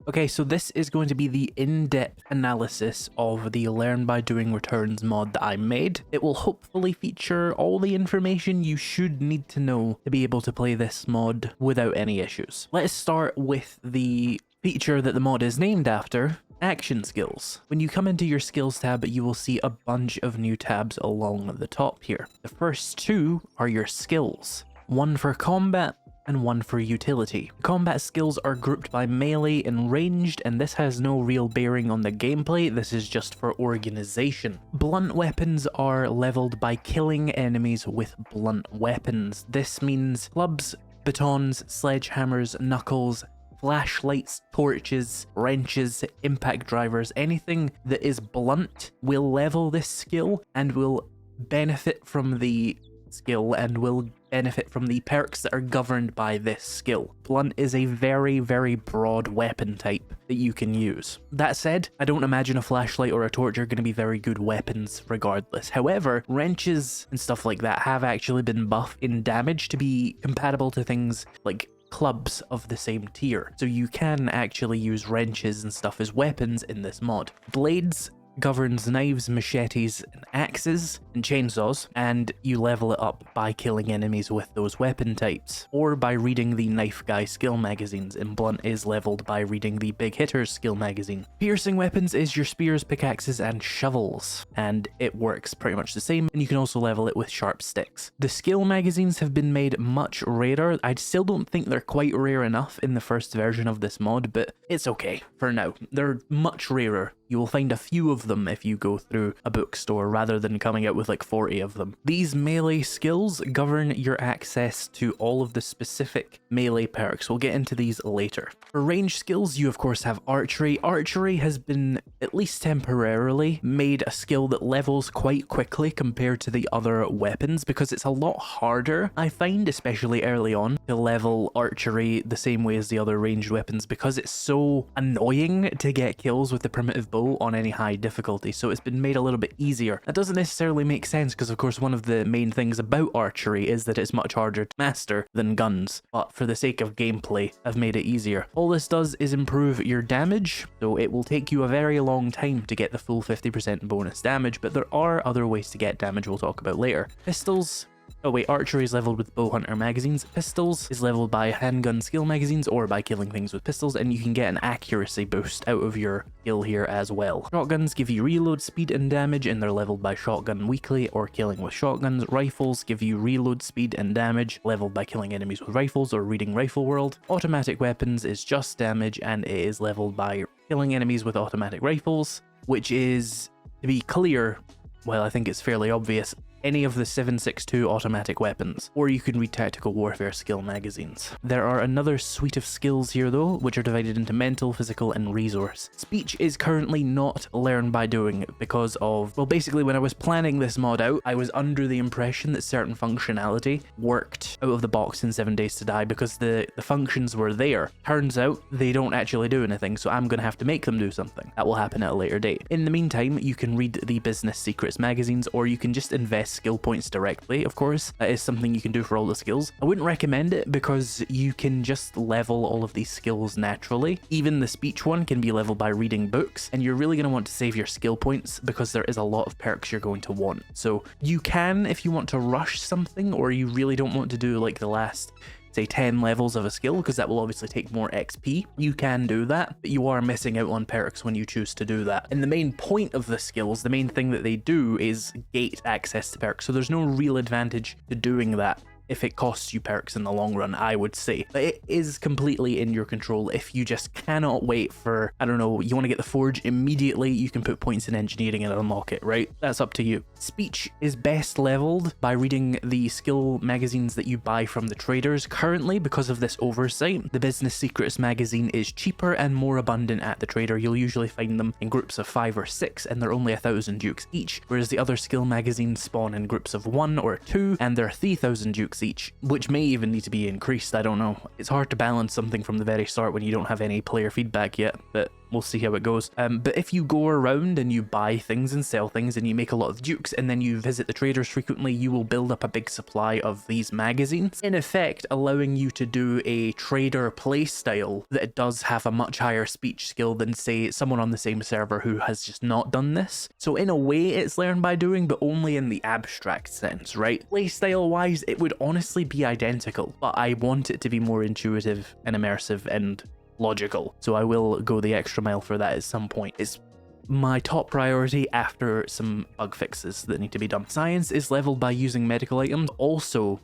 Okay, so this is going to be the in-depth analysis of the Learn by Doing Returns mod that I made. It will hopefully feature all the information you should need to know to be able to play this mod without any issues. Let's start with the feature that the mod is named after, action skills. When you come into your skills tab, you will see a bunch of new tabs along the top here. The first two are your skills, one for combat and one for utility. Combat skills are grouped by melee and ranged, and this has no real bearing on the gameplay, this is just for organization. Blunt weapons are leveled by killing enemies with blunt weapons. This means clubs, batons, sledgehammers, knuckles, flashlights, torches, wrenches, impact drivers, anything that is blunt will level this skill and will benefit from the skill and will benefit from the perks that are governed by this skill. Blunt is a very, very broad weapon type that you can use. That said, I don't imagine a flashlight or a torch are going to be very good weapons regardless. However, wrenches and stuff like that have actually been buffed in damage to be compatible to things like clubs of the same tier. So you can actually use wrenches and stuff as weapons in this mod. Blades governs knives, machetes, and axes, and chainsaws, and you level it up by killing enemies with those weapon types, or by reading the Knife Guy skill magazines, and Blunt is leveled by reading the Big Hitters skill magazine. Piercing weapons is your spears, pickaxes, and shovels, and it works pretty much the same, and you can also level it with sharp sticks. The skill magazines have been made much rarer. I still don't think they're quite rare enough in the first version of this mod, but it's okay for now. They're much rarer. You will find a few of them if you go through a bookstore rather than coming out with like 40 of them. These melee skills govern your access to all of the specific melee perks. We'll get into these later. For range skills, you of course have archery. Archery has been, at least temporarily, made a skill that levels quite quickly compared to the other weapons because it's a lot harder, I find, especially early on, to level archery the same way as the other ranged weapons because it's so annoying to get kills with the primitive bow on any high difficulty, so it's been made a little bit easier. That doesn't necessarily make sense because of course one of the main things about archery is that it's much harder to master than guns, but for the sake of gameplay I've made it easier. All this does is improve your damage, so it will take you a very long time to get the full 50% bonus damage, but there are other ways to get damage we'll talk about later. Pistols. Oh wait, archery is leveled with bow hunter magazines. Pistols is leveled by handgun skill magazines or by killing things with pistols, and you can get an accuracy boost out of your skill here as well. Shotguns give you reload speed and damage, and they're leveled by shotgun weekly or killing with shotguns. Rifles give you reload speed and damage, leveled by killing enemies with rifles or reading Rifle World. Automatic weapons is just damage, and it is leveled by killing enemies with automatic rifles, which is, to be clear, well, I think it's fairly obvious, any of the 7.62 automatic weapons, or you can read Tactical Warfare skill magazines. There are another suite of skills here though, which are divided into mental, physical, and resource. Speech is currently not learn by doing because of, well, basically when I was planning this mod out, I was under the impression that certain functionality worked out of the box in 7 Days to Die because the functions were there. Turns out they don't actually do anything, so I'm gonna have to make them do something. That will happen at a later date. In the meantime, you can read the Business Secrets magazines, or you can just invest skill points directly, of course. That is something you can do for all the skills. I wouldn't recommend it because you can just level all of these skills naturally. Even the speech one can be leveled by reading books, and you're really going to want to save your skill points because there is a lot of perks you're going to want. So you can, if you want to rush something, or you really don't want to do like the last say 10 levels of a skill, because that will obviously take more XP. You can do that, but you are missing out on perks when you choose to do that. And the main point of the skills, the main thing that they do is gate access to perks, so there's no real advantage to doing that if it costs you perks in the long run, I would say. But it is completely in your control. If you just cannot wait for, I don't know, you want to get the Forge immediately, you can put points in engineering and unlock it, right? That's up to you. Speech is best leveled by reading the skill magazines that you buy from the traders. Currently, because of this oversight, the Business Secrets magazine is cheaper and more abundant at the trader. You'll usually find them in groups of 5 or 6, and they're only 1,000 dukes each, whereas the other skill magazines spawn in groups of 1 or 2, and they're 3,000 dukes each, which may even need to be increased, I don't know. It's hard to balance something from the very start when you don't have any player feedback yet, but we'll see how it goes. But if you go around and you buy things and sell things and you make a lot of dukes and then you visit the traders frequently, you will build up a big supply of these magazines, in effect allowing you to do a trader playstyle that does have a much higher speech skill than, say, someone on the same server who has just not done this. So in a way it's learn by doing, but only in the abstract sense, right? Playstyle wise, it would honestly be identical, but I want it to be more intuitive and immersive and logical, so I will go the extra mile for that at some point. It's my top priority after some bug fixes that need to be done. Science is leveled by using medical items. Also,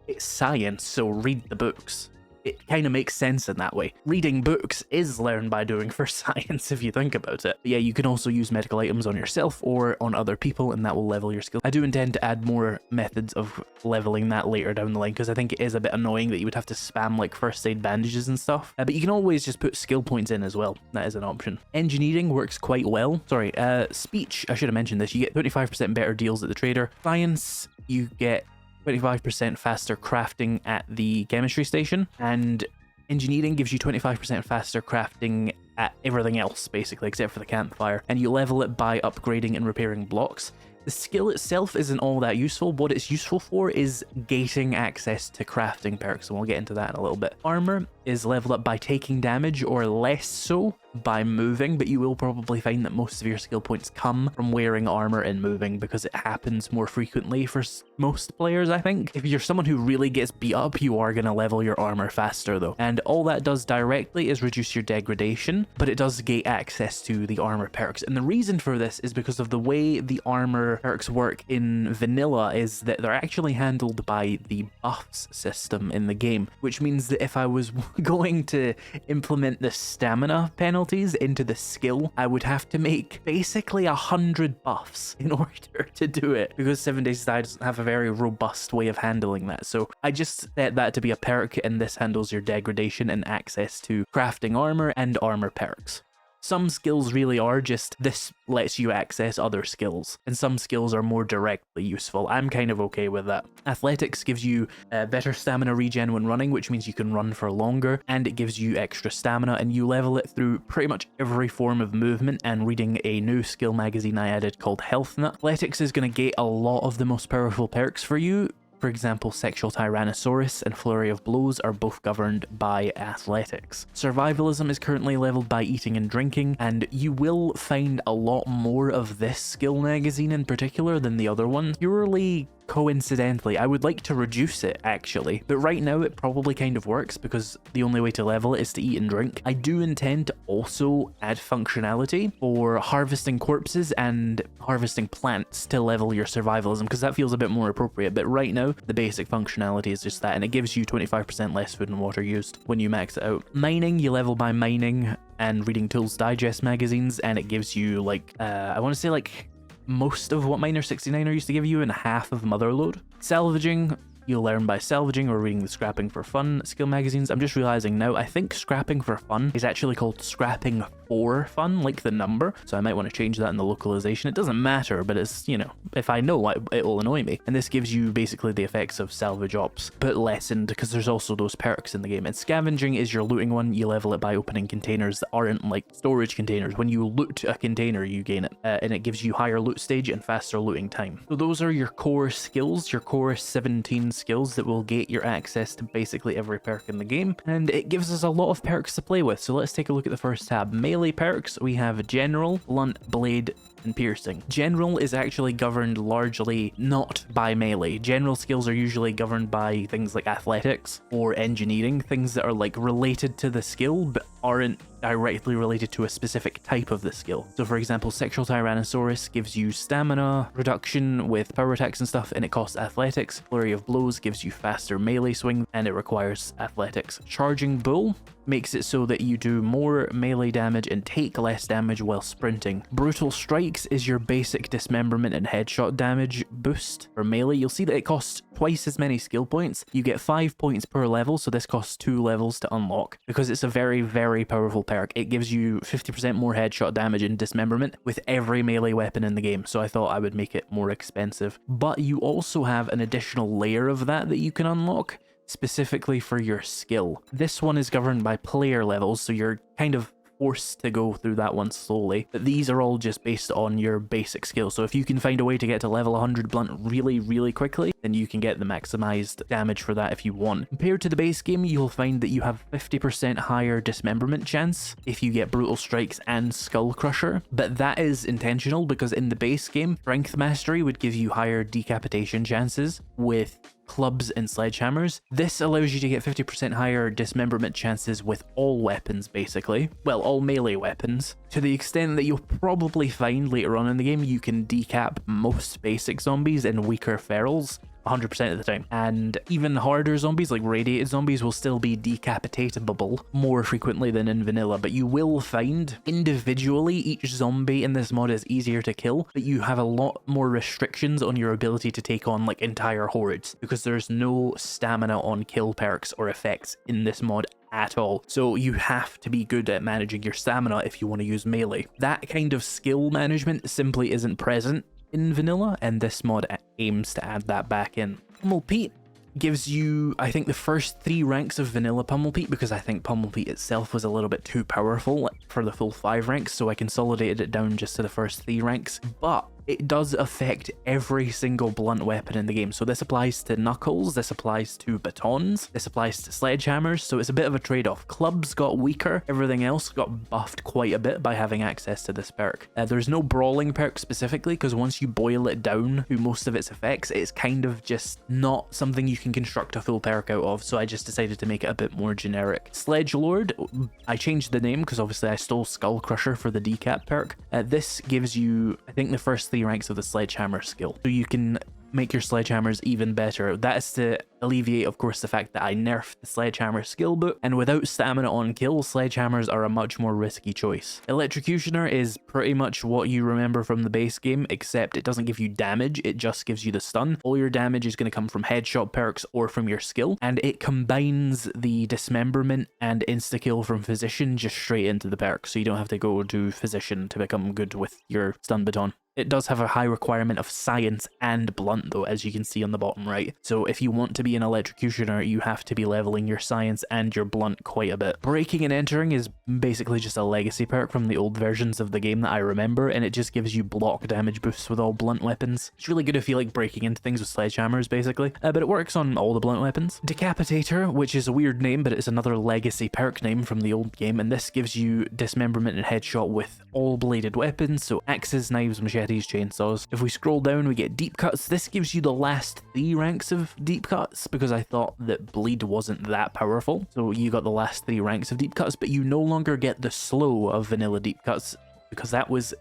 it's science, so read the books. It kind of makes sense in that way. Reading books is learn by doing for science if you think about it. But yeah, you can also use medical items on yourself or on other people, and that will level your skill. I do intend to add more methods of leveling that later down the line, because I think it is a bit annoying that you would have to spam like first aid bandages and stuff. But you can always just put skill points in as well. That is an option. Engineering works quite well. Sorry, speech, I should have mentioned this. You get 25% better deals at the trader. Science, you get 25% faster crafting at the chemistry station, and engineering gives you 25% faster crafting at everything else, basically, except for the campfire, and you level it by upgrading and repairing blocks. The skill itself isn't all that useful. What it's useful for is gating access to crafting perks, and we'll get into that in a little bit. Armor is leveled up by taking damage, or less so by moving, but you will probably find that most of your skill points come from wearing armor and moving, because it happens more frequently for most players, I think. If you're someone who really gets beat up, you are going to level your armor faster though. And all that does directly is reduce your degradation, but it does gate access to the armor perks. And the reason for this is because of the way the armor perks work in vanilla is that they're actually handled by the buffs system in the game, which means that if I was going to implement the stamina penalties into the skill, I would have to make basically 100 buffs in order to do it, because 7 Days to Die doesn't have a very robust way of handling that. So I just set that to be a perk, and this handles your degradation and access to crafting armor and armor perks. Some skills really are just, this lets you access other skills, and some skills are more directly useful. I'm kind of okay with that. Athletics gives you better stamina regen when running, which means you can run for longer, and it gives you extra stamina, and you level it through pretty much every form of movement and reading a new skill magazine I added called Health Nut. Athletics is going to gate a lot of the most powerful perks for you. For example, Sexual Tyrannosaurus and Flurry of Blows are both governed by athletics. Survivalism is currently leveled by eating and drinking, and you will find a lot more of this skill magazine in particular than the other one. Purely coincidentally, I would like to reduce it actually, but right now it probably kind of works because the only way to level it is to eat and drink. I do intend to also add functionality for harvesting corpses and harvesting plants to level your survivalism, because that feels a bit more appropriate, but right now the basic functionality is just that, and it gives you 25% less food and water used when you max it out. Mining, you level by mining and reading Tools Digest magazines, and it gives you like, I want to say like most of what Miner 69er used to give you and half of Motherload. Salvaging, you'll learn by salvaging or reading the Scrapping for Fun skill magazines. I'm just realizing now, I think Scrapping for Fun is actually called Scrapping for Fun, like the number, so I might want to change that in the localization. It doesn't matter, but it's, you know, if I know, it will annoy me. And this gives you basically the effects of salvage ops, but lessened, because there's also those perks in the game. And scavenging is your looting one. You level it by opening containers that aren't like storage containers. When you loot a container, you gain it, and it gives you higher loot stage and faster looting time. So those are your core skills, your core 17 skills that will gate your access to basically every perk in the game, and it gives us a lot of perks to play with. So let's take a look at the first tab. Melee perks, we have General, Blunt, Blade, and Piercing. General is actually governed largely not by melee. General skills are usually governed by things like athletics or engineering, things that are like related to the skill but aren't directly related to a specific type of the skill. So for example, Sexual Tyrannosaurus gives you stamina reduction with power attacks and stuff, and it costs athletics. Flurry of Blows gives you faster melee swing, and it requires athletics. Charging Bull makes it so that you do more melee damage and take less damage while sprinting. Brutal Strikes is your basic dismemberment and headshot damage boost for melee. You'll see that it costs twice as many skill points. You get 5 points per level, so this costs 2 levels to unlock, because it's a very, very powerful perk. It gives you 50% more headshot damage and dismemberment with every melee weapon in the game, so I thought I would make it more expensive. But you also have an additional layer of that you can unlock, specifically for your skill. This one is governed by player levels, so you're kind of forced to go through that one slowly. But these are all just based on your basic skill. So if you can find a way to get to level 100 blunt really quickly, then you can get the maximized damage for that if you want. Compared to the base game, you'll find that you have 50% higher dismemberment chance if you get brutal strikes and skull crusher, but that is intentional because in the base game, strength mastery would give you higher decapitation chances with clubs and sledgehammers. This allows you to get 50% higher dismemberment chances with all weapons, basically. Well, all melee weapons, to the extent that you'll probably find later on in the game you can decap most basic zombies and weaker ferals 100% of the time. And even harder zombies, like radiated zombies, will still be decapitatable more frequently than in vanilla, but you will find individually each zombie in this mod is easier to kill, but you have a lot more restrictions on your ability to take on like entire hordes, because there's no stamina on kill perks or effects in this mod at all. So you have to be good at managing your stamina if you want to use melee. That kind of skill management simply isn't present in vanilla, and this mod aims to add that back in. Pummel Pete gives you, I think, the first 3 ranks of vanilla Pummel Pete, because I think Pummel Pete itself was a little bit too powerful for the full 5 ranks, so I consolidated it down just to the first 3 ranks. But it does affect every single blunt weapon in the game. So this applies to knuckles, this applies to batons, this applies to sledgehammers, so it's a bit of a trade-off. Clubs got weaker, everything else got buffed quite a bit by having access to this perk. There's no brawling perk specifically, because once you boil it down to most of its effects, it's kind of just not something you can construct a full perk out of, so I just decided to make it a bit more generic. Sledgelord, I changed the name because obviously I stole Skull Crusher for the decap perk. This gives you, I think, the first 3 ranks of the sledgehammer skill, so you can make your sledgehammers even better. That is to alleviate, of course, the fact that I nerfed the sledgehammer skill book, and without stamina on kill, sledgehammers are a much more risky choice. Electrocutioner is pretty much what you remember from the base game, except it doesn't give you damage, it just gives you the stun. All your damage is going to come from headshot perks or from your skill, and it combines the dismemberment and insta-kill from physician just straight into the perk, so you don't have to go to physician to become good with your stun baton. It does have a high requirement of science and blunt though, as you can see on the bottom right. So if you want to be an electrocutioner, you have to be leveling your science and your blunt quite a bit. Breaking and entering is basically just a legacy perk from the old versions of the game that I remember, and it just gives you block damage boosts with all blunt weapons. It's really good if you like breaking into things with sledgehammers, basically, but it works on all the blunt weapons. Decapitator, which is a weird name, but it's another legacy perk name from the old game, and this gives you dismemberment and headshot with all bladed weapons, so axes, knives, machetes, chainsaws. If we scroll down, we get deep cuts. This gives you the last 3 ranks of deep cuts, because I thought that bleed wasn't that powerful, so you got the last 3 ranks of deep cuts, but you no longer get the slow of vanilla deep cuts, because that was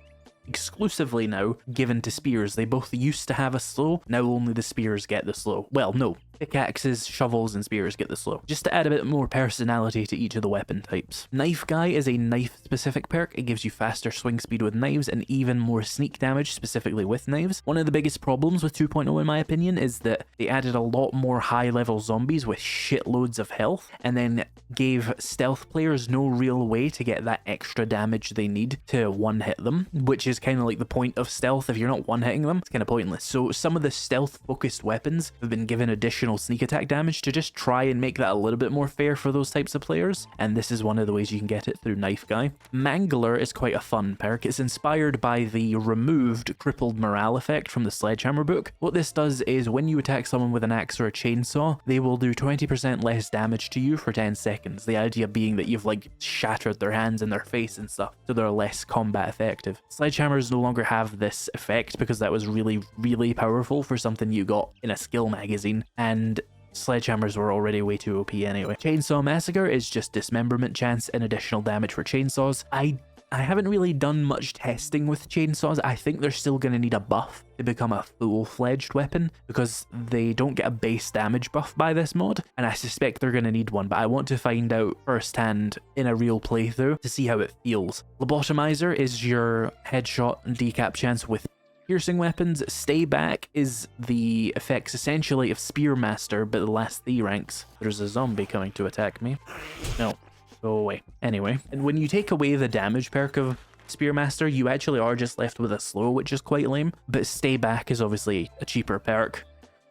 exclusively now given to spears. They both used to have a slow, now only the spears get the slow. Well, no, pickaxes, shovels, and spears get the slow, just to add a bit more personality to each of the weapon types. Knife Guy is a knife-specific perk. It gives you faster swing speed with knives and even more sneak damage, specifically with knives. One of the biggest problems with 2.0, in my opinion, is that they added a lot more high-level zombies with shitloads of health, and then gave stealth players no real way to get that extra damage they need to one-hit them, which is kind of like the point of stealth. If you're not one-hitting them, it's kind of pointless. So some of the stealth-focused weapons have been given additional sneak attack damage to just try and make that a little bit more fair for those types of players, and this is one of the ways you can get it through Knife Guy. Mangler is quite a fun perk. It's inspired by the removed crippled morale effect from the Sledgehammer book. What this does is when you attack someone with an axe or a chainsaw, they will do 20% less damage to you for 10 seconds. The idea being that you've like shattered their hands and their face and stuff, so they're less combat effective. Sledgehammers no longer have this effect because that was really powerful for something you got in a skill magazine, and sledgehammers were already way too OP anyway. Chainsaw Massacre is just dismemberment chance and additional damage for chainsaws. I haven't really done much testing with chainsaws. I think they're still going to need a buff to become a full-fledged weapon, because they don't get a base damage buff by this mod, and I suspect they're going to need one, but I want to find out firsthand in a real playthrough to see how it feels. Lobotomizer is your headshot and decap chance with piercing weapons. Stay Back is the effects essentially of Spearmaster, but the last 3 ranks. There's a zombie coming to attack me. No. Go away. Anyway, and when you take away the damage perk of Spearmaster, you actually are just left with a slow, which is quite lame, but Stay Back is obviously a cheaper perk,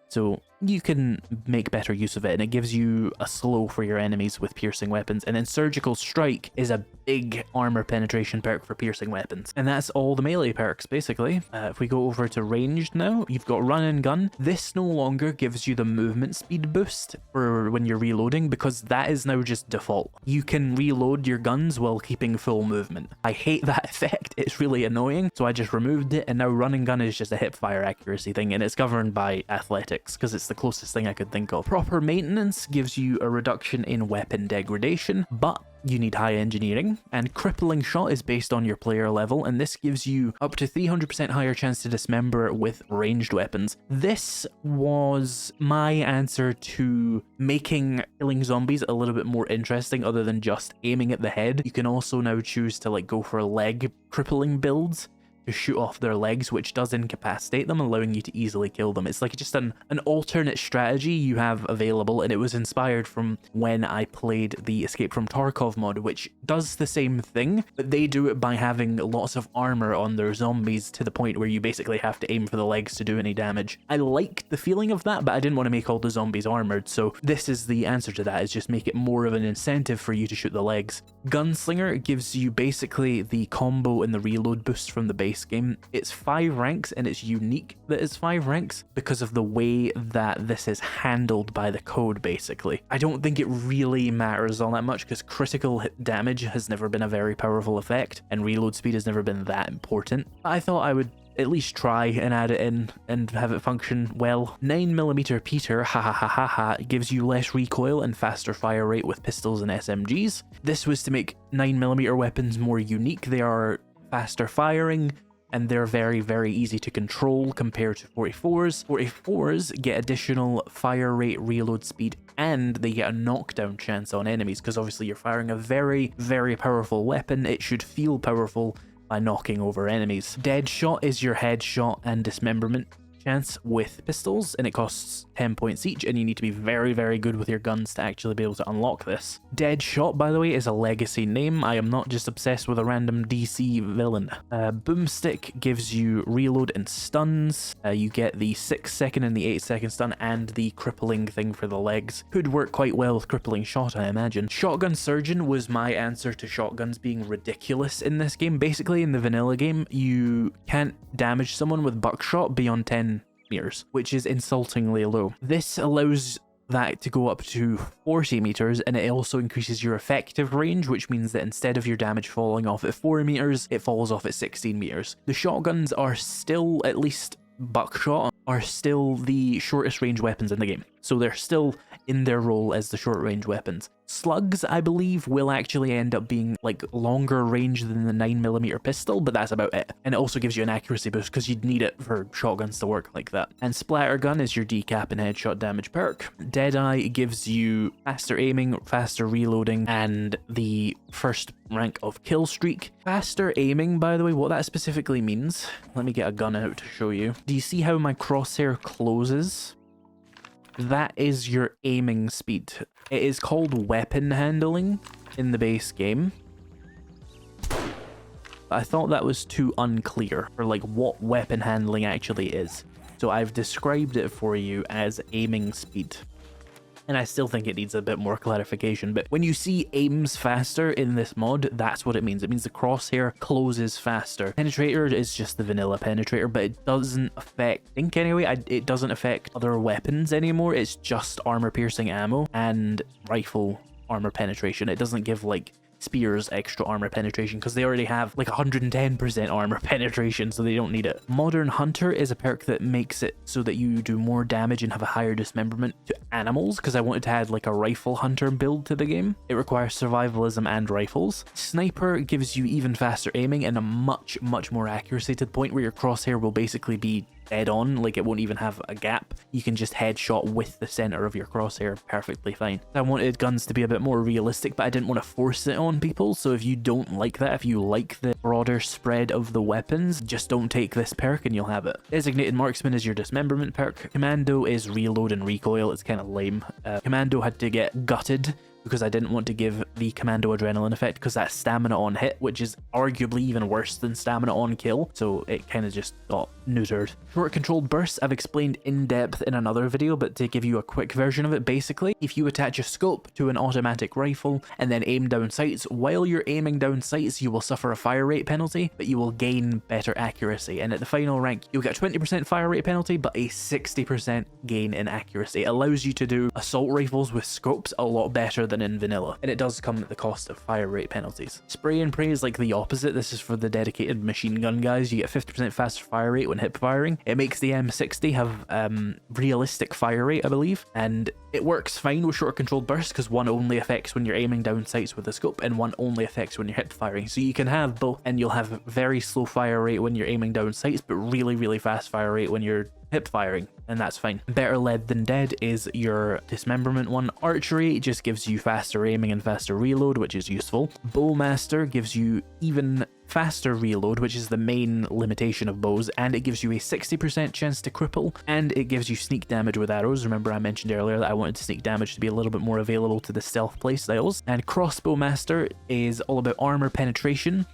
so you can make better use of it, and it gives you a slow for your enemies with piercing weapons. And then Surgical Strike is a big armor penetration perk for piercing weapons. And that's all the melee perks, basically. If we go over to ranged now, you've got Run and Gun. This no longer gives you the movement speed boost for when you're reloading, because that is now just default. You can reload your guns while keeping full movement. I hate that effect. It's really annoying, so I just removed it, and now Run and Gun is just a hip fire accuracy thing, and it's governed by athletics because it's the closest thing I could think of. Proper maintenance gives you a reduction in weapon degradation, but you need high engineering, and Crippling Shot is based on your player level, and this gives you up to 300% higher chance to dismember with ranged weapons. This was my answer to making killing zombies a little bit more interesting other than just aiming at the head. You can also now choose to like go for leg crippling builds to shoot off their legs, which does incapacitate them, allowing you to easily kill them. It's like just an alternate strategy you have available, and it was inspired from when I played the Escape from Tarkov mod, which does the same thing, but they do it by having lots of armor on their zombies to the point where you basically have to aim for the legs to do any damage. I liked the feeling of that, but I didn't want to make all the zombies armored, so this is the answer to that, is just make it more of an incentive for you to shoot the legs. Gunslinger gives you basically the combo and the reload boost from the base game. It's 5 ranks, and it's unique that it's 5 ranks because of the way that this is handled by the code, basically. I don't think it really matters all that much because critical hit damage has never been a very powerful effect, and reload speed has never been that important. I thought I would at least try and add it in and have it function well. 9mm Peter, ha ha ha ha ha, gives you less recoil and faster fire rate with pistols and SMGs. This was to make 9mm weapons more unique. They are faster firing, and they're very, very easy to control compared to 44s. 44s get additional fire rate, reload speed, and they get a knockdown chance on enemies, because obviously you're firing a very, very powerful weapon. It should feel powerful by knocking over enemies. Deadshot is your headshot and dismemberment chance with pistols, and it costs 10 points each, and you need to be very, very good with your guns to actually be able to unlock this. Deadshot, by the way, is a legacy name. I am not just obsessed with a random DC villain. Boomstick gives you reload and stuns. You get the 6-second and the 8-second stun, and the crippling thing for the legs. Could work quite well with Crippling Shot, I imagine. Shotgun Surgeon was my answer to shotguns being ridiculous in this game. Basically, in the vanilla game, you can't damage someone with buckshot beyond 10 meters, which is insultingly low. This allows that to go up to 40 meters, and it also increases your effective range, which means that instead of your damage falling off at 4 meters, it falls off at 16 meters. The shotguns are still, at least buckshot, are still the shortest range weapons in the game. So they're still in their role as the short range weapons. Slugs, I believe, will actually end up being like longer range than the 9mm pistol, but that's about it. And it also gives you an accuracy boost because you'd need it for shotguns to work like that. And Splattergun is your decap and headshot damage perk. Deadeye gives you faster aiming, faster reloading, and the first rank of kill streak. Faster aiming, by the way, what that specifically means, let me get a gun out to show you. Do you see how my crosshair closes? That is your aiming speed. It is called weapon handling in the base game. I thought that was too unclear for like what weapon handling actually is. So I've described it for you as aiming speed. And I still think it needs a bit more clarification, but when you see aims faster in this mod, that's what it means. It means the crosshair closes faster. Penetrator is just the vanilla penetrator, but it doesn't affect, I think anyway, it doesn't affect other weapons anymore. It's just armor piercing ammo and rifle armor penetration. It doesn't give like spears extra armor penetration because they already have like 110% armor penetration, so they don't need it. Modern Hunter is a perk that makes it so that you do more damage and have a higher dismemberment to animals, because I wanted to add like a rifle hunter build to the game. It requires survivalism and rifles. Sniper gives you even faster aiming and a much more accuracy, to the point where your crosshair will basically be dead on, like it won't even have a gap. You can just headshot with the center of your crosshair perfectly fine. I wanted guns to be a bit more realistic, but I didn't want to force it on people, so if you don't like that, if you like the broader spread of the weapons, just don't take this perk and you'll have it. Designated Marksman is your dismemberment perk. Commando is reload and recoil. It's kind of lame. Commando had to get gutted because I didn't want to give the Commando Adrenaline effect, because that's stamina on hit, which is arguably even worse than stamina on kill, so it kind of just got neutered. Short controlled bursts I've explained in depth in another video, but to give you a quick version of it, basically, if you attach a scope to an automatic rifle and then aim down sights, while you're aiming down sights, you will suffer a fire rate penalty, but you will gain better accuracy, and at the final rank, you'll get a 20% fire rate penalty, but a 60% gain in accuracy. It allows you to do assault rifles with scopes a lot better than in vanilla, and it does come at the cost of fire rate penalties. Spray and pray is like the opposite. This is for the dedicated machine gun guys. You get 50% faster fire rate when hip firing. It makes the M60 have realistic fire rate, I believe, and it works fine with short controlled bursts because one only affects when you're aiming down sights with a scope and one only affects when you're hip firing. So you can have both, and you'll have very slow fire rate when you're aiming down sights, but really fast fire rate when you're hip firing, and that's fine. Better lead than dead is your dismemberment one. Archery just gives you faster aiming and faster reload, which is useful. Bowmaster gives you even faster reload, which is the main limitation of bows, and it gives you a 60% chance to cripple, and it gives you sneak damage with arrows. Remember I mentioned earlier that I wanted sneak damage to be a little bit more available to the stealth playstyles. And Crossbowmaster is all about armor penetration,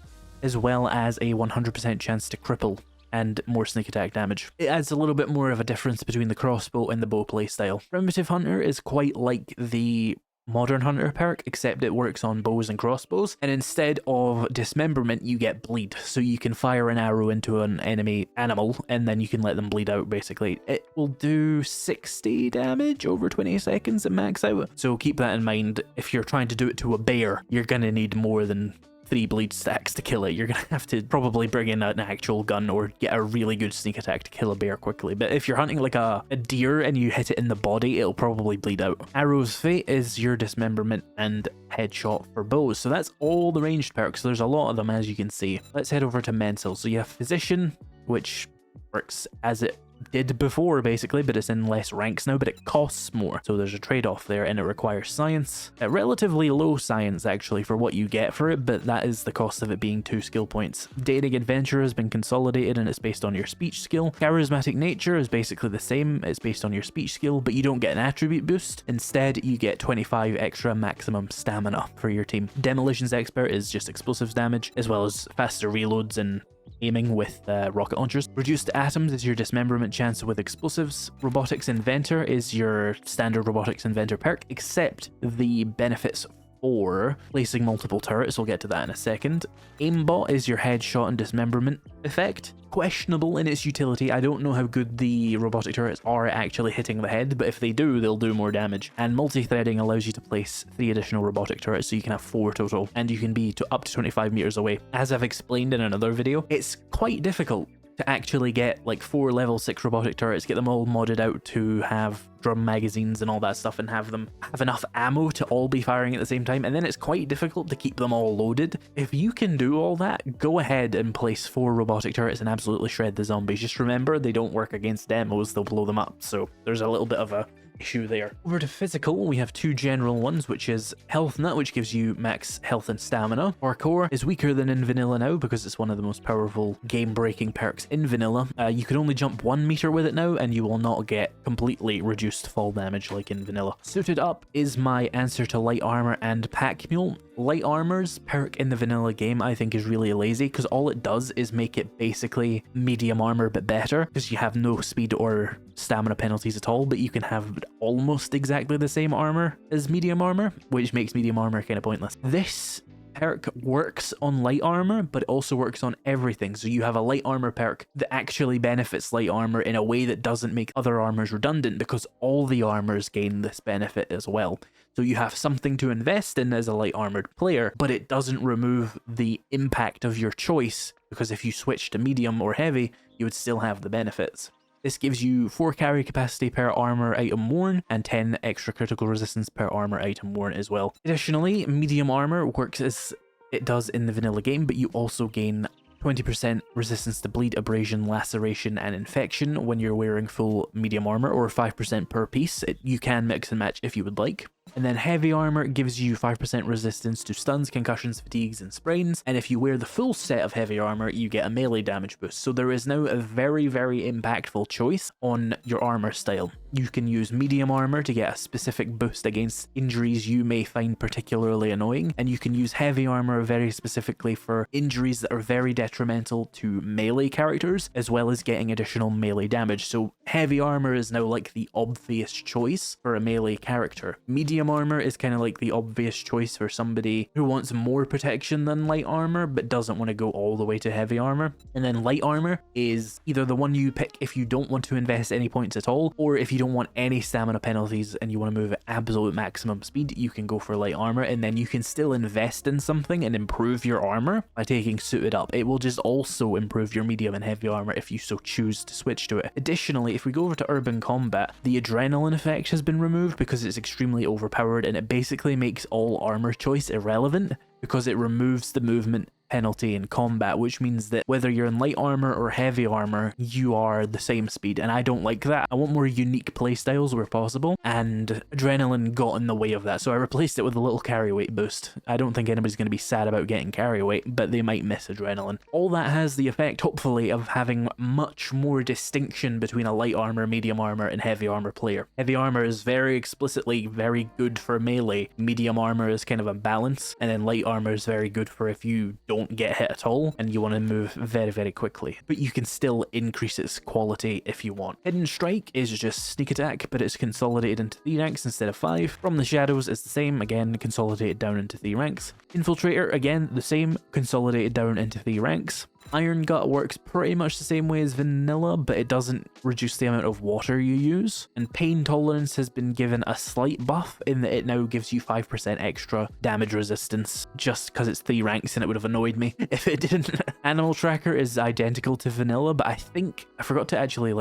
as well as a 100% chance to cripple and more sneak attack damage. It adds a little bit more of a difference between the crossbow and the bow playstyle. Primitive Hunter is quite like the Modern Hunter perk, except it works on bows and crossbows, and instead of dismemberment you get bleed, so you can fire an arrow into an enemy animal and then you can let them bleed out. Basically it will do 60 damage over 20 seconds at max out, so keep that in mind. If you're trying to do it to a bear, you're gonna need more than 3 bleed stacks to kill it. You're gonna have to probably bring in an actual gun or get a really good sneak attack to kill a bear quickly. But if you're hunting like a deer and you hit it in the body, it'll probably bleed out. Arrow's Fate is your dismemberment and headshot for bows. So that's all the ranged perks. There's a lot of them, as you can see. Let's head over to mental. So you have Physician, which works as it did before basically, but it's in less ranks now, but it costs more, so there's a trade-off there, and it requires science, relatively low science actually for what you get for it, but that is the cost of it being 2 skill points. Daring Adventure has been consolidated and it's based on your speech skill. Charismatic Nature is basically the same, it's based on your speech skill, but you don't get an attribute boost. Instead you get 25 extra maximum stamina for your team. Demolitions Expert is just explosives damage, as well as faster reloads and aiming with rocket launchers. Reduced Atoms is your dismemberment chance with explosives. Robotics Inventor is your standard Robotics Inventor perk, except the benefits for placing multiple turrets. We'll get to that in a second. Aimbot is your headshot and dismemberment effect. Questionable in its utility. I don't know how good the robotic turrets are at actually hitting the head, but if they do, they'll do more damage. And multi-threading allows you to place 3 additional robotic turrets, so you can have 4 total, and you can be up to 25 meters away. As I've explained in another video, it's quite difficult to actually get like 4 level 6 robotic turrets, get them all modded out to have drum magazines and all that stuff, and have them have enough ammo to all be firing at the same time, and then it's quite difficult to keep them all loaded. If you can do all that, go ahead and place 4 robotic turrets and absolutely shred the zombies. Just remember, they don't work against demos, they'll blow them up, so there's a little bit of a issue there. Over to physical, we have 2 general ones, which is Health Nut, which gives you max health and stamina. Parkour is weaker than in vanilla now because it's one of the most powerful game-breaking perks in vanilla. You can only jump 1 meter with it now, and you will not get completely reduced fall damage like in vanilla. Suited Up is my answer to light armor and pack mule. Light armor's perk in the vanilla game I think is really lazy, because all it does is make it basically medium armor but better, because you have no speed or stamina penalties at all, but you can have almost exactly the same armor as medium armor, which makes medium armor kind of pointless. This perk works on light armor, but it also works on everything. So you have a light armor perk that actually benefits light armor in a way that doesn't make other armors redundant, because all the armors gain this benefit as well. So you have something to invest in as a light armored player, but it doesn't remove the impact of your choice, because if you switch to medium or heavy, you would still have the benefits. This gives you 4 carry capacity per armor item worn, and 10 extra critical resistance per armor item worn as well. Additionally, medium armor works as it does in the vanilla game, but you also gain 20% resistance to bleed, abrasion, laceration, and infection when you're wearing full medium armor, or 5% per piece. You can mix and match if you would like. And then heavy armor gives you 5% resistance to stuns, concussions, fatigues, and sprains. And if you wear the full set of heavy armor, you get a melee damage boost. So there is now a very, very impactful choice on your armor style. You can use medium armor to get a specific boost against injuries you may find particularly annoying, and you can use heavy armor very specifically for injuries that are very detrimental to melee characters, as well as getting additional melee damage. So heavy armor is now like the obvious choice for a melee character. Medium armor is kind of like the obvious choice for somebody who wants more protection than light armor but doesn't want to go all the way to heavy armor. And then light armor is either the one you pick if you don't want to invest any points at all, or if you don't want any stamina penalties and you want to move at absolute maximum speed, you can go for light armor, and then you can still invest in something and improve your armor by taking suited up. It will just also improve your medium and heavy armor if you so choose to switch to it. Additionally, if we go over to urban combat, the adrenaline effect has been removed because it's extremely overpowered, and it basically makes all armor choice irrelevant because it removes the movement penalty in combat, which means that whether you're in light armor or heavy armor, you are the same speed, and I don't like that. I want more unique playstyles where possible, and adrenaline got in the way of that, so I replaced it with a little carry weight boost. I don't think anybody's going to be sad about getting carry weight, but they might miss adrenaline. All that has the effect, hopefully, of having much more distinction between a light armor, medium armor, and heavy armor player. Heavy armor is very explicitly very good for melee, medium armor is kind of a balance, and then light armor is very good for if you don't get hit at all and you want to move very, very quickly, but you can still increase its quality if you want. Hidden Strike is just sneak attack, but it's consolidated into 3 ranks instead of 5. From the Shadows is the same, again consolidated down into 3 ranks. Infiltrator, again the same, consolidated down into 3 ranks. Iron Gut works pretty much the same way as vanilla, but it doesn't reduce the amount of water you use. And Pain Tolerance has been given a slight buff in that it now gives you 5% extra damage resistance, just because it's 3 ranks and it would have annoyed me if it didn't. Animal Tracker is identical to vanilla, but I think I forgot to actually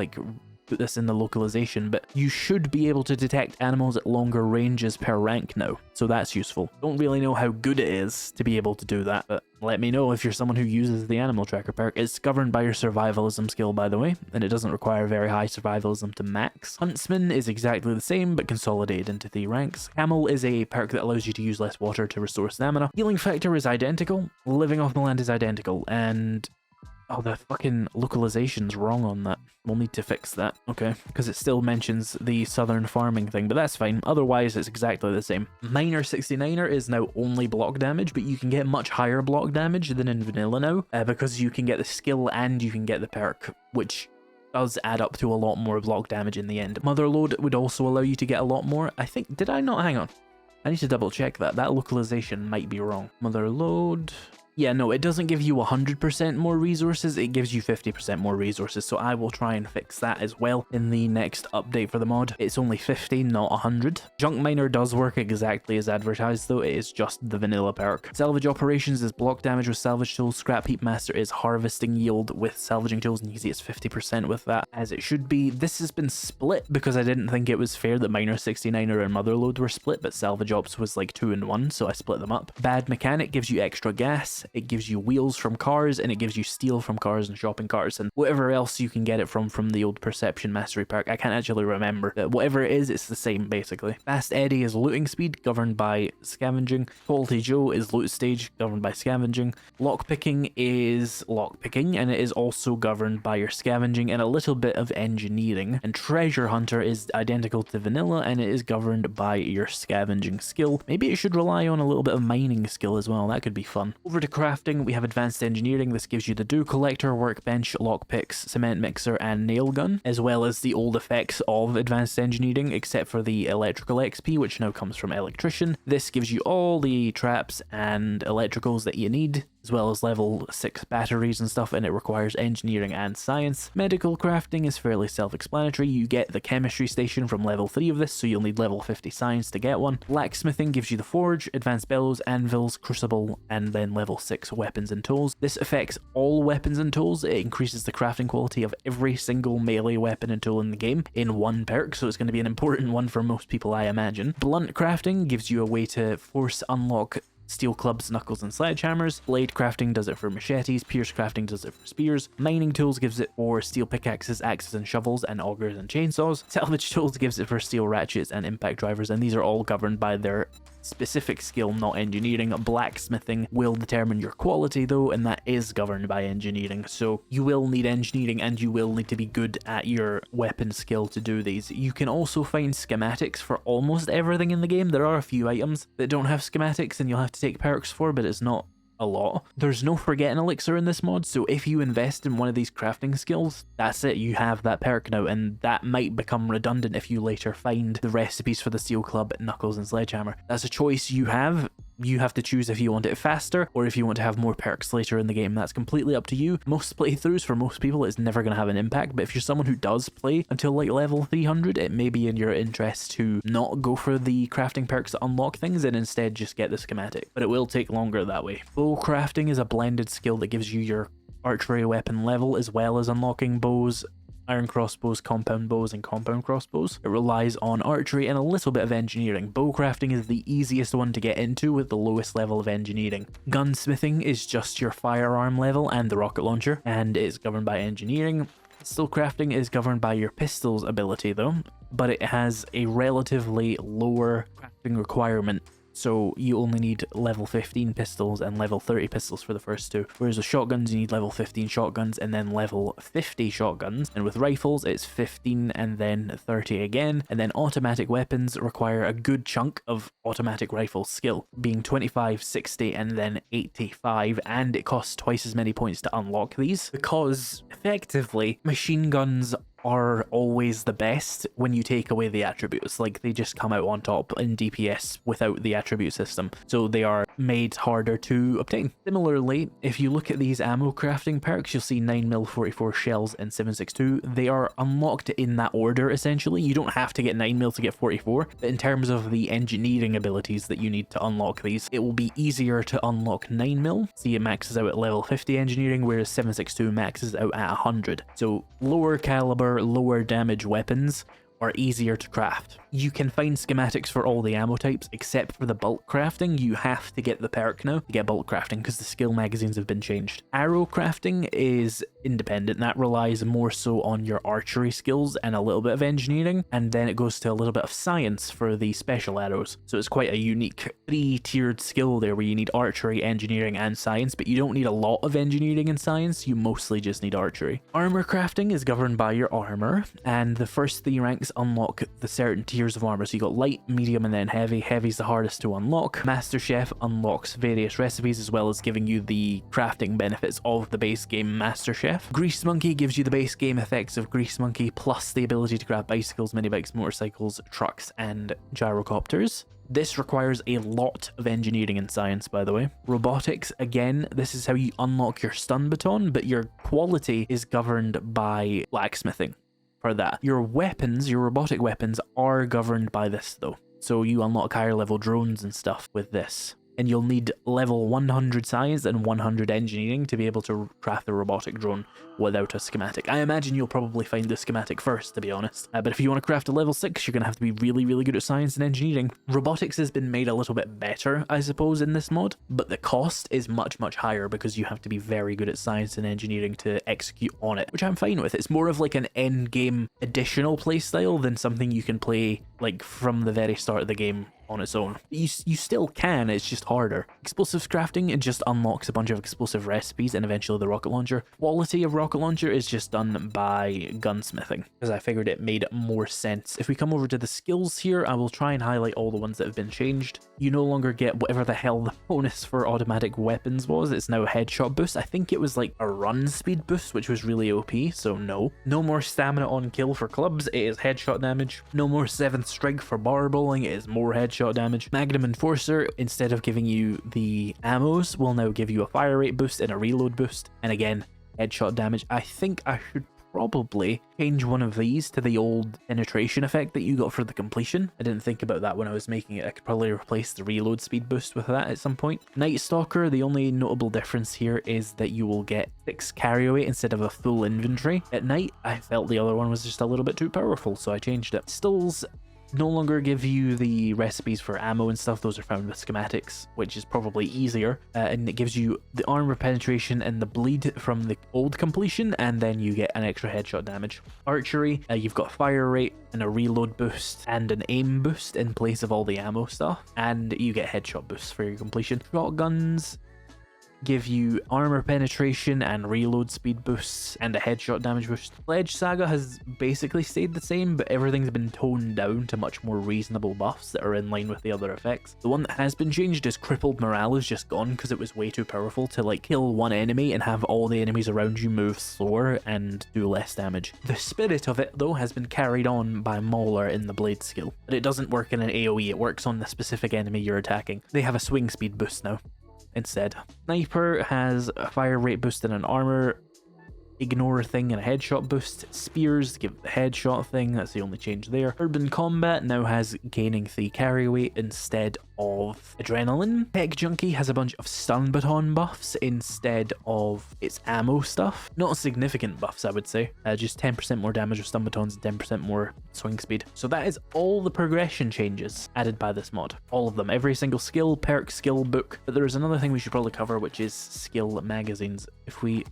put this in the localization, but you should be able to detect animals at longer ranges per rank now, so that's useful. Don't really know how good it is to be able to do that, but let me know if you're someone who uses the Animal Tracker perk. It's governed by your survivalism skill, by the way, and it doesn't require very high survivalism to max. Huntsman is exactly the same, but consolidated into 3 ranks. Camel is a perk that allows you to use less water to restore stamina. Healing Factor is identical. Living off the land is identical, and oh, the fucking localization's wrong on that. We'll need to fix that, okay? Because it still mentions the southern farming thing, but that's fine. Otherwise, it's exactly the same. Miner 69er is now only block damage, but you can get much higher block damage than in vanilla now, because you can get the skill and you can get the perk, which does add up to a lot more block damage in the end. Motherload would also allow you to get a lot more. I think, did I not? Hang on. I need to double check that. That localization might be wrong. Motherload. Yeah, no, it doesn't give you 100% more resources, it gives you 50% more resources, so I will try and fix that as well in the next update for the mod. It's only 50, not 100. Junk Miner does work exactly as advertised though, it is just the vanilla perk. Salvage Operations is block damage with salvage tools. Scrap Heap Master is harvesting yield with salvaging tools, and you can see it's 50% with that, as it should be. This has been split because I didn't think it was fair that Miner 69er and Motherload were split, but Salvage Ops was like 2 in 1, so I split them up. Bad Mechanic gives you extra gas. It gives you wheels from cars, and it gives you steel from cars and shopping carts, and whatever else you can get it from the old Perception Mastery perk. I can't actually remember, but whatever it is, it's the same basically. Fast Eddie is looting speed, governed by scavenging. Quality Joe is loot stage, governed by scavenging. Lockpicking is lockpicking, and it is also governed by your scavenging and a little bit of engineering. And Treasure Hunter is identical to vanilla, and it is governed by your scavenging skill. Maybe it should rely on a little bit of mining skill as well, that could be fun. Over to crafting, we have Advanced Engineering. This gives you the Dew Collector, Workbench, Lockpicks, Cement Mixer, and Nail Gun, as well as the old effects of Advanced Engineering, except for the Electrical XP, which now comes from Electrician. This gives you all the traps and electricals that you need, as well as level 6 batteries and stuff, and it requires engineering and science. Medical crafting is fairly self-explanatory. You get the chemistry station from level 3 of this, so you'll need level 50 science to get one. Blacksmithing gives you the forge, advanced bellows, anvils, crucible, and then level 6 weapons and tools. This affects all weapons and tools. It increases the crafting quality of every single melee weapon and tool in the game in one perk, so it's going to be an important one for most people, I imagine. Blunt crafting gives you a way to force unlock steel clubs, knuckles, and sledgehammers. Blade crafting does it for machetes. Pierce crafting does it for spears. Mining tools gives it for steel pickaxes, axes, and shovels, and augers and chainsaws. Salvage tools gives it for steel ratchets and impact drivers, and these are all governed by their specific skill, not engineering. Blacksmithing will determine your quality though, and that is governed by engineering, so you will need engineering and you will need to be good at your weapon skill to do these. You can also find schematics for almost everything in the game. There are a few items that don't have schematics and you'll have to take perks for, but it's not a lot. There's no forgetting elixir in this mod, so if you invest in one of these crafting skills, that's it, you have that perk now, and that might become redundant if you later find the recipes for the steel club, knuckles, and sledgehammer. That's a choice you have. You have to choose if you want it faster or if you want to have more perks later in the game. That's completely up to you. Most playthroughs, for most people, it's never going to have an impact, but if you're someone who does play until like level 300, it may be in your interest to not go for the crafting perks that unlock things and instead just get the schematic, but it will take longer that way. Bow crafting is a blended skill that gives you your archery weapon level as well as unlocking bows, iron crossbows, compound bows, and compound crossbows. It relies on archery and a little bit of engineering. Bowcrafting is the easiest one to get into with the lowest level of engineering. Gunsmithing is just your firearm level and the rocket launcher, and it's governed by engineering. Pistol crafting is governed by your pistol's ability though, but it has a relatively lower crafting requirement. So you only need level 15 pistols and level 30 pistols for the first two. Whereas with shotguns, you need level 15 shotguns and then level 50 shotguns. And with rifles, it's 15 and then 30 again. And then automatic weapons require a good chunk of automatic rifle skill, being 25, 60, and then 85. And it costs twice as many points to unlock these, because effectively, machine guns are always the best when you take away the attributes. Like, they just come out on top in DPS without the attribute system, so they are made harder to obtain. Similarly, if you look at these ammo crafting perks, you'll see 9mm 44 shells and 7.62. They are unlocked in that order essentially. You don't have to get 9mm to get 44, but in terms of the engineering abilities that you need to unlock these, it will be easier to unlock 9mm. See, it maxes out at level 50 engineering, whereas 7.62 maxes out at 100. So lower caliber, lower damage weapons are easier to craft. You can find schematics for all the ammo types except for the bulk crafting. You have to get the perk now to get bulk crafting because the skill magazines have been changed. Arrow crafting is independent. That relies more so on your archery skills and a little bit of engineering, and then it goes to a little bit of science for the special arrows. So it's quite a unique 3-tiered skill there where you need archery, engineering, and science, but you don't need a lot of engineering and science. You mostly just need archery. Armor crafting is governed by your armor, and the first 3 ranks unlock the certain tiers of armor. So you got light, medium, and then heavy. Heavy's the hardest to unlock. Master Chef unlocks various recipes as well as giving you the crafting benefits of the base game Master Chef. Grease Monkey gives you the base game effects of Grease Monkey plus the ability to grab bicycles, mini bikes, motorcycles, trucks, and gyrocopters. This requires a lot of engineering and science, by the way. Robotics, again, this is how you unlock your stun baton, but your quality is governed by blacksmithing. For that, your weapons, your robotic weapons, are governed by this though. So you unlock higher level drones and stuff with this. And you'll need level 100 science and 100 engineering to be able to craft a robotic drone without a schematic. I imagine you'll probably find the schematic first, to be honest. But if you want to craft a level 6, you're going to have to be really, really good at science and engineering. Robotics has been made a little bit better, I suppose, in this mod, but the cost is much, much higher because you have to be very good at science and engineering to execute on it, which I'm fine with. It's more of like an end game additional playstyle than something you can play like from the very start of the game on its own. You still can, it's just harder. Explosives crafting, it just unlocks a bunch of explosive recipes and eventually the rocket launcher. Quality of rocket launcher is just done by gunsmithing, because I figured it made more sense. If we come over to the skills here, I will try and highlight all the ones that have been changed. You no longer get whatever the hell the bonus for automatic weapons was. It's now a headshot boost. I think it was like a run speed boost, which was really OP, so no. No more stamina on kill for clubs, it is headshot damage. No more 7th strike for bar bowling, it is more headshot damage. Magnum Enforcer, instead of giving you the ammos, will now give you a fire rate boost and a reload boost, and again, headshot damage. I think I should probably change one of these to the old penetration effect that you got for the completion. I didn't think about that when I was making it. I could probably replace the reload speed boost with that at some point. Night Stalker, the only notable difference here is that you will get 6 carry weight instead of a full inventory at night. I felt the other one was just a little bit too powerful, so I changed it. Pistols, no longer give you the recipes for ammo and stuff. Those are found with schematics, which is probably easier. And it gives you the armor penetration and the bleed from the old completion, and then you get an extra headshot damage. Archery, you've got fire rate and a reload boost and an aim boost in place of all the ammo stuff, and you get headshot boosts for your completion. Shotguns give you armor penetration and reload speed boosts and a headshot damage boost. Pledge Saga has basically stayed the same, but everything's been toned down to much more reasonable buffs that are in line with the other effects. The one that has been changed is Crippled Morale is just gone because it was way too powerful to like kill one enemy and have all the enemies around you move slower and do less damage. The spirit of it though has been carried on by Mauler in the blade skill, but it doesn't work in an AoE, it works on the specific enemy you're attacking. They have a swing speed boost now instead. Sniper has a fire rate boost and an armor ignore thing and a headshot boost. Spears give the headshot thing, that's the only change there. Urban Combat now has gaining 3 carry weight instead of adrenaline. Tech Junkie has a bunch of stun baton buffs instead of its ammo stuff. Not significant buffs, I would say. Just 10% more damage with stun batons and 10% more swing speed. So that is all the progression changes added by this mod. All of them. Every single skill, perk, skill book. But there is another thing we should probably cover, which is skill magazines. If we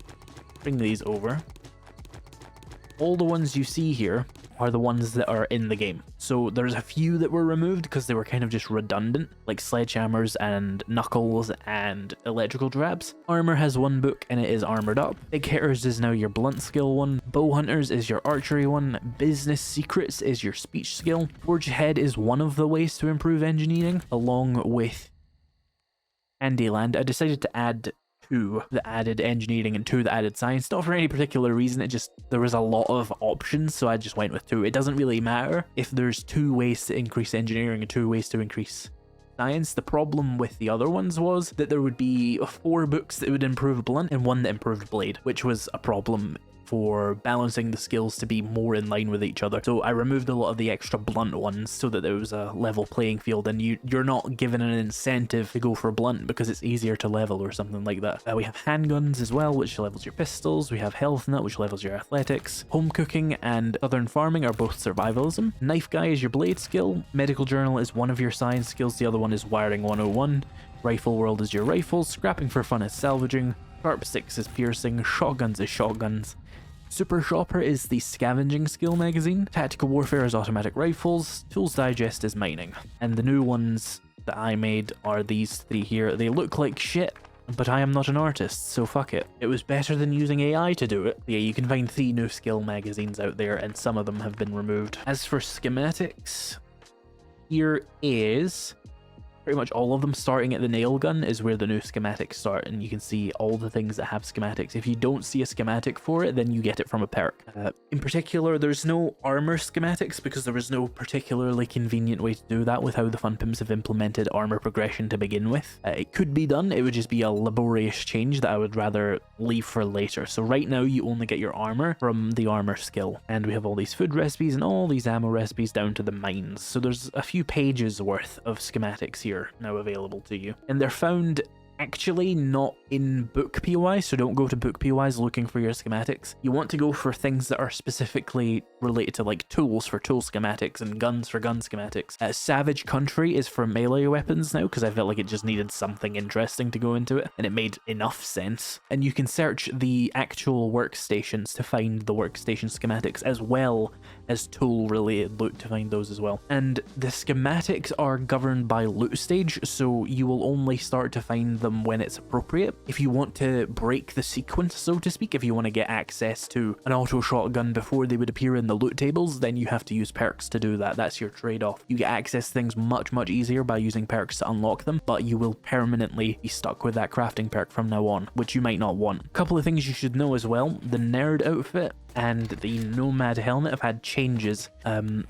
bring these over, all the ones you see here are the ones that are in the game. So there's a few that were removed because they were kind of just redundant, like sledgehammers and knuckles and electrical jabs. Armor has one book and it is armored up. Big hitters is now your blunt skill one. Bow hunters is your archery one. Business secrets is your speech skill. Forge ahead is one of the ways to improve engineering, along with Handyland. I decided to add 2 that added engineering and 2 that added science, not for any particular reason, it just, there was a lot of options, so I just went with 2. It doesn't really matter if there's 2 ways to increase engineering and 2 ways to increase science. The problem with the other ones was that there would be 4 books that would improve blunt and 1 that improved blade, which was a problem for balancing the skills to be more in line with each other. So I removed a lot of the extra blunt ones so that there was a level playing field, and you're not given an incentive to go for blunt because it's easier to level or something like that. We have handguns as well, which levels your pistols. We have health nut, which levels your athletics. Home cooking and southern farming are both survivalism. Knife guy is your blade skill. Medical journal is one of your science skills. The other one is wiring 101. Rifle world is your rifles. Scrapping for fun is salvaging. Sharp sticks is piercing. Shotguns is shotguns. Super Shopper is the scavenging skill magazine. Tactical Warfare is automatic rifles. Tools Digest is mining. And the new ones that I made are these 3 here. They look like shit, but I am not an artist, so fuck it. It was better than using AI to do it. Yeah, you can find 3 new skill magazines out there, and some of them have been removed. As for schematics, here is pretty much all of them. Starting at the nail gun is where the new schematics start, and you can see all the things that have schematics. If you don't see a schematic for it, then you get it from a perk. In particular, there's no armor schematics because there was no particularly convenient way to do that with how the Fun Pimps have implemented armor progression to begin with. It could be done, it would just be a laborious change that I would rather leave for later. So right now you only get your armor from the armor skill, and we have all these food recipes and all these ammo recipes down to the mines. So there's a few pages worth of schematics here now available to you, and they're found actually not in book POI, so don't go to book POIs looking for your schematics. You want to go for things that are specifically related to like tools for tool schematics and guns for gun schematics. Savage Country is for melee weapons now because I felt like it just needed something interesting to go into it, and it made enough sense. And you can search the actual workstations to find the workstation schematics as well as tool related loot to find those as well. And the schematics are governed by loot stage, so you will only start to find them when it's appropriate. If you want to break the sequence, so to speak, if you want to get access to an auto shotgun before they would appear in the loot tables, then you have to use perks to do that. That's your trade-off. You get access to things much easier by using perks to unlock them, but you will permanently be stuck with that crafting perk from now on, which you might not want. A couple of things you should know as well: the nerd outfit and the Nomad helmet have had changes.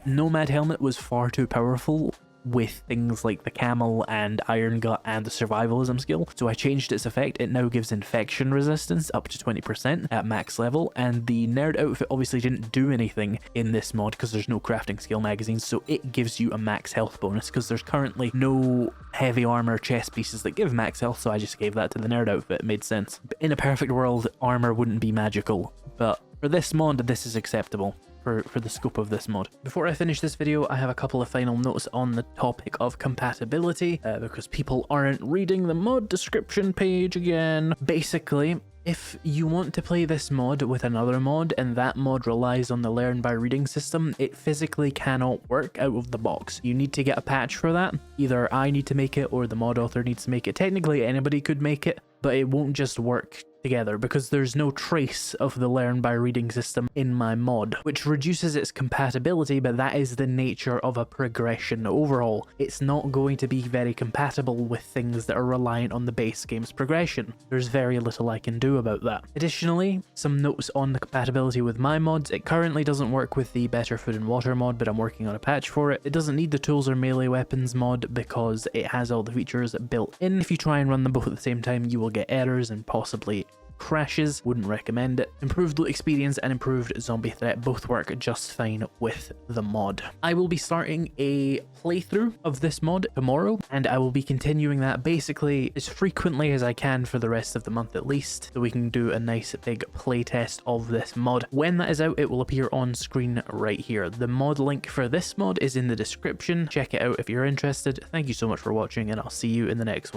Nomad helmet was far too powerful with things like the camel and iron gut and the survivalism skill, so I changed its effect. It now gives infection resistance up to 20% at max level, and the nerd outfit obviously didn't do anything in this mod because there's no crafting skill magazine, so it gives you a max health bonus because there's currently no heavy armor chest pieces that give max health, so I just gave that to the nerd outfit. It made sense. But in a perfect world, armor wouldn't be magical, but for this mod, this is acceptable. for the scope of this mod. Before I finish this video, I have a couple of final notes on the topic of compatibility, because people aren't reading the mod description page again. Basically, if you want to play this mod with another mod and that mod relies on the learn by reading system, it physically cannot work out of the box. You need to get a patch for that. Either I need to make it or the mod author needs to make it. Technically anybody could make it, but it won't just work together because there's no trace of the learn by reading system in my mod, which reduces its compatibility, but that is the nature of a progression overall. It's not going to be very compatible with things that are reliant on the base game's progression. There's very little I can do about that. Additionally, some notes on the compatibility with my mods. It currently doesn't work with the Better Food and Water mod, but I'm working on a patch for it. It doesn't need the Tools or Melee Weapons mod because it has all the features built in. If you try and run them both at the same time, you will get errors and possibly crashes. Wouldn't recommend it. Improved loot experience and improved zombie threat both work just fine with the mod. I will be starting a playthrough of this mod tomorrow, and I will be continuing that basically as frequently as I can for the rest of the month at least, so we can do a nice big playtest of this mod. When that is out, it will appear on screen right here. The mod link for this mod is in the description. Check it out if you're interested. Thank you so much for watching, and I'll see you in the next one.